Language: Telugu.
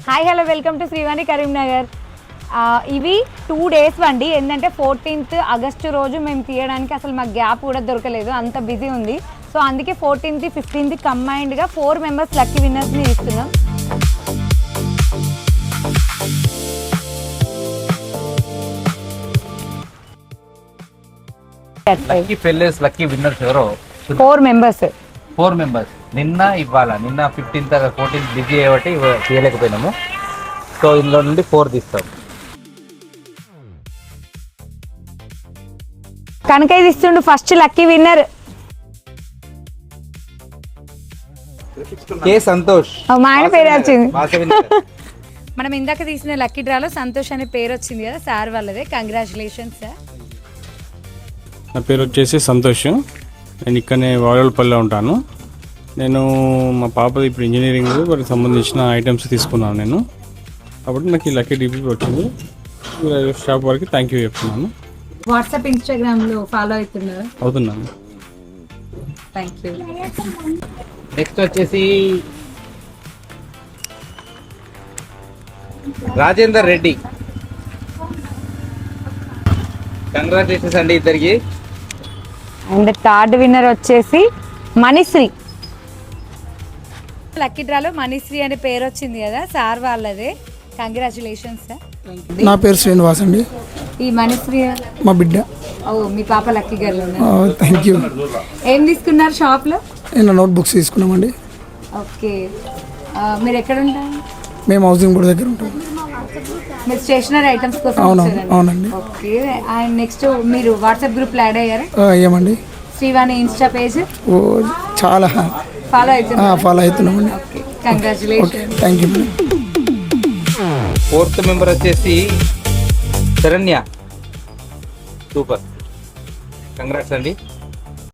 Hi hello welcome to Srivani Karimnagar. ఇవి 2 డేస్ అండి. ఏంటంటే 14th ఆగస్టు రోజు మేము తీయడానికి అసలు మాకు గ్యాప్ కూడా దొరకలేదు, అంత బిజీ ఉంది. సో అందుకే 14th 15th కంబైన్డ్గా 4 మెంబర్స్ లక్కీ విన్నర్స్ని ఇస్తున్నాం. లక్కీ ఫెల్లర్స్ లక్కీ విన్నర్స్ ఎవరో 4 మెంబర్స్ నిన్న ఇవ్వాల. నిన్న 15th 14th బిజీ అయ్యబట్టి తీయలేకపోయినాము. సో ఇందులో నుండి 4 తీస్తాం. కనకయ్య ఇస్తుండు first lucky winner. K Santosh, మా ఆయన పేరు వచ్చింది. మనం ఇందాక తీసిన లక్కీ డ్రాలో సంతోష్ అనే పేరు వచ్చింది కదా, సార్ వాళ్ళదే. Congratulations sir. నా పేరు వచ్చేసి సంతోష్. నేను ఇక్కడనే వాడలపల్లిలో ఉంటాను. నేను మా పాపది ఇప్పుడు ఇంజనీరింగ్ వాటికి సంబంధించిన ఐటమ్స్ తీసుకున్నాను నేను. కాబట్టి నాకు ఈ లక్కీ డిపి వచ్చింది. షాప్ వారికి థ్యాంక్ యూ చెప్తున్నాను. వాట్సాప్ ఇన్స్టాగ్రామ్లో ఫాలో అవుతున్నాను. Thank you. నెక్స్ట్ వచ్చేసి రాజేందర్ రెడ్డి. కంగ్రాచులేషన్స్ అండి ఇద్దరికి. అండ్ థర్డ్ విన్నర్ వచ్చేసి మణిశ్రీ. లక్కీ డ్రాలో మనీశ్రీ అనే పేరు వచ్చింది కదా, సార్ వాళ్ళదే. Congratulations sir. నా పేరు శ్రీనివాస్ అండి. ఈ మనీశ్రీ మా బిడ్డ. ఓ మీ పాప లక్కీ గర్ల్. Thank you. ఏం తీసుకున్నారు షాప్లో? నేను నోట్ బుక్స్ తీసుకున్నామండి. ఓకే, మీరు ఎక్కడ ఉంటారు? మేము హౌసింగ్ బోర్డు దగ్గర ఉంటాం. మీరు స్టేషనరీ ఐటమ్స్ కోసం వచ్చారండి? అవునండి. ఓకే, అండ్ నెక్స్ట్ మీరు వాట్సాప్ గ్రూప్లో యాడ్ అయ్యారా? ఏమండి శ్రీవాణి ఇన్స్టా పేజ్ చాలా ఫాలో అవుతున్నారు? ఫాలో అవుతున్నామండి. Okay, congratulations. Thank you. 4th member వచ్చేసి శరణ్య. సూపర్, కంగ్రాట్స్ అండి.